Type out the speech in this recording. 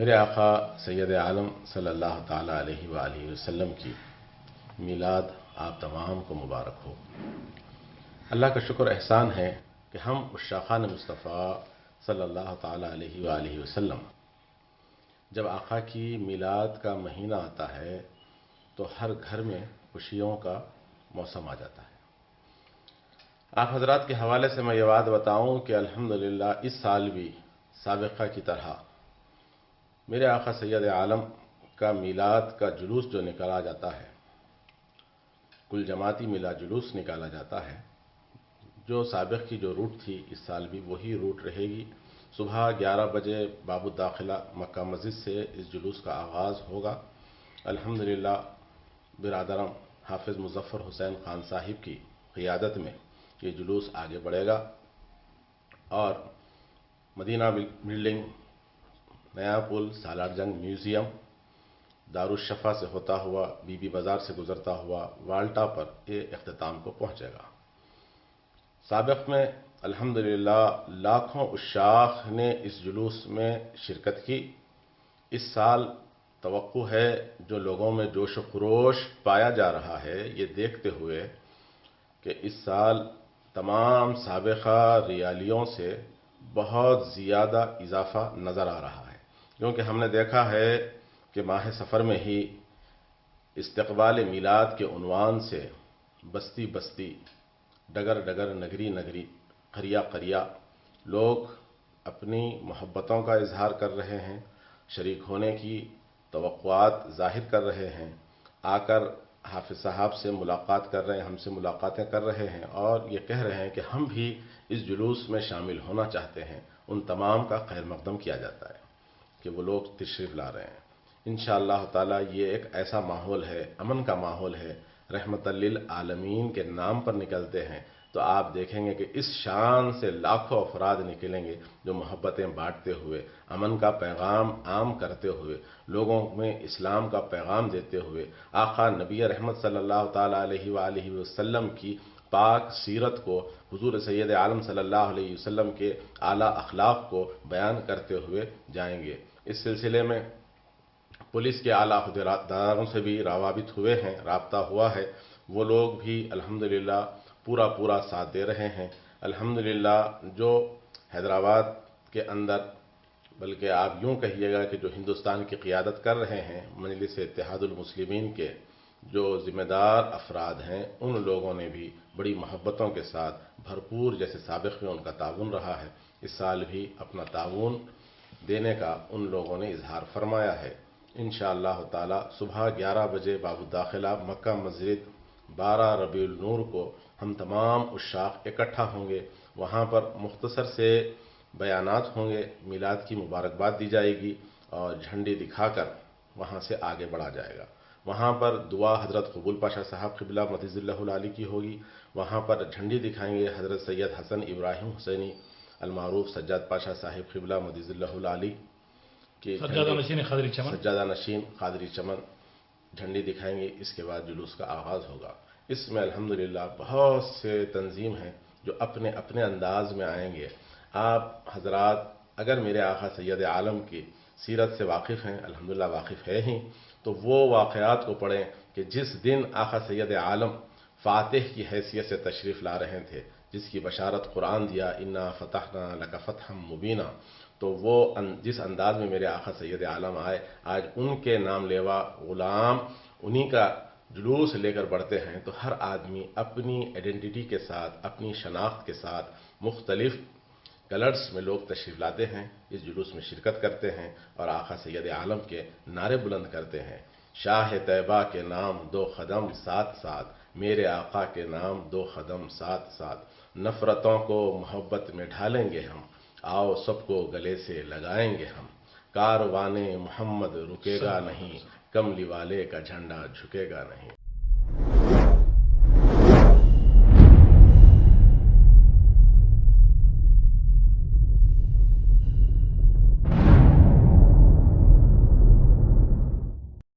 میرے آقا سید عالم صلی اللہ تعالی علیہ وآلہ وسلم کی میلاد آپ تمام کو مبارک ہو۔ اللہ کا شکر احسان ہے کہ ہم عشاقان مصطفیٰ صلی اللہ تعالی علیہ وآلہ وسلم جب آقا کی میلاد کا مہینہ آتا ہے تو ہر گھر میں خوشیوں کا موسم آ جاتا ہے۔ آپ حضرات کے حوالے سے میں یہ بات بتاؤں کہ الحمدللہ اس سال بھی سابقہ کی طرح میرے آقا سید عالم کا میلاد کا جلوس جو نکالا جاتا ہے، کل جماعتی میلاد جلوس نکالا جاتا ہے، جو سابق کی جو روٹ تھی اس سال بھی وہی روٹ رہے گی۔ صبح 11 بجے باب الداخلہ مکہ مسجد سے اس جلوس کا آغاز ہوگا۔ الحمدللہ برادرم حافظ مظفر حسین خان صاحب کی قیادت میں یہ جلوس آگے بڑھے گا اور مدینہ بلڈنگ، نیا پل، سالار جنگ میوزیم، دارالشفا سے ہوتا ہوا، بی بی بازار سے گزرتا ہوا والٹا پر یہ اختتام کو پہنچے گا۔ سابق میں الحمدللہ لاکھوں عشاق نے اس جلوس میں شرکت کی۔ اس سال توقع ہے جو لوگوں میں جوش و خروش پایا جا رہا ہے یہ دیکھتے ہوئے کہ اس سال تمام سابقہ ریالیوں سے بہت زیادہ اضافہ نظر آ رہا ہے، کیونکہ ہم نے دیکھا ہے کہ ماہ سفر میں ہی استقبال میلاد کے عنوان سے بستی بستی، ڈگر ڈگر، نگری نگری، قریہ قریہ لوگ اپنی محبتوں کا اظہار کر رہے ہیں، شریک ہونے کی توقعات ظاہر کر رہے ہیں، آ کر حافظ صاحب سے ملاقات کر رہے ہیں، ہم سے ملاقاتیں کر رہے ہیں اور یہ کہہ رہے ہیں کہ ہم بھی اس جلوس میں شامل ہونا چاہتے ہیں۔ ان تمام کا خیر مقدم کیا جاتا ہے کہ وہ لوگ تشریف لا رہے ہیں۔ انشاءاللہ تعالی یہ ایک ایسا ماحول ہے، امن کا ماحول ہے، رحمت للعالمین کے نام پر نکلتے ہیں تو آپ دیکھیں گے کہ اس شان سے لاکھوں افراد نکلیں گے جو محبتیں بانٹتے ہوئے، امن کا پیغام عام کرتے ہوئے، لوگوں میں اسلام کا پیغام دیتے ہوئے، آقا نبی رحمت صلی اللہ تعالی علیہ وآلہ وسلم کی پاک سیرت کو، حضور سید عالم صلی اللہ علیہ وسلم کے اعلیٰ اخلاق کو بیان کرتے ہوئے جائیں گے۔ اس سلسلے میں پولیس کے اعلیٰ عہدیداروں سے بھی روابط ہوئے ہیں، رابطہ ہوا ہے، وہ لوگ بھی الحمدللہ پورا ساتھ دے رہے ہیں۔ الحمدللہ جو حیدرآباد کے اندر، بلکہ آپ یوں کہیے گا کہ جو ہندوستان کی قیادت کر رہے ہیں، مجلس اتحاد المسلمین کے جو ذمہ دار افراد ہیں، ان لوگوں نے بھی بڑی محبتوں کے ساتھ بھرپور، جیسے سابق میں ان کا تعاون رہا ہے، اس سال بھی اپنا تعاون دینے کا ان لوگوں نے اظہار فرمایا ہے۔ انشاءاللہ تعالی صبح 11 بجے باب الداخلہ مکہ مسجد 12 ربیع النور کو ہم تمام عشاق اکٹھا ہوں گے۔ وہاں پر مختصر سے بیانات ہوں گے، میلاد کی مبارکباد دی جائے گی اور جھنڈی دکھا کر وہاں سے آگے بڑھا جائے گا۔ وہاں پر دعا حضرت قبول پاشا صاحب قبلہ مدیظ اللہ العالی کی ہوگی۔ وہاں پر جھنڈی دکھائیں گے حضرت سید حسن ابراہیم حسینی المعروف سجاد پاشا صاحب قبلہ مدیظ اللہ العالی کی سجادہ نشین قادری چمن جھنڈی دکھائیں گے۔ اس کے بعد جلوس کا آغاز ہوگا۔ اس میں الحمدللہ بہت سے تنظیم ہیں جو اپنے اپنے انداز میں آئیں گے۔ آپ حضرات اگر میرے آقا سید عالم کی سیرت سے واقف ہیں، الحمدللہ واقف ہے ہی، تو وہ واقعات کو پڑھیں کہ جس دن آقا سید عالم فاتح کی حیثیت سے تشریف لا رہے تھے، جس کی بشارت قرآن دیا، انا فتحنا لک فتحا مبینا، تو وہ جس انداز میں میرے آقا سید عالم آئے، آج ان کے نام لیوا غلام انہی کا جلوس لے کر بڑھتے ہیں، تو ہر آدمی اپنی آئیڈینٹی کے ساتھ، اپنی شناخت کے ساتھ، مختلف کلرز میں لوگ تشریف لاتے ہیں، اس جلوس میں شرکت کرتے ہیں اور آقا سید عالم کے نعرے بلند کرتے ہیں۔ شاہ طیبہ کے نام 2 قدم ساتھ ساتھ، میرے آقا کے نام 2 قدم ساتھ ساتھ، نفرتوں کو محبت میں ڈھالیں گے ہم، آؤ سب کو گلے سے لگائیں گے ہم، کاروانے محمد رکے گا نہیں، کملی والے کا جھنڈا جھکے گا نہیں۔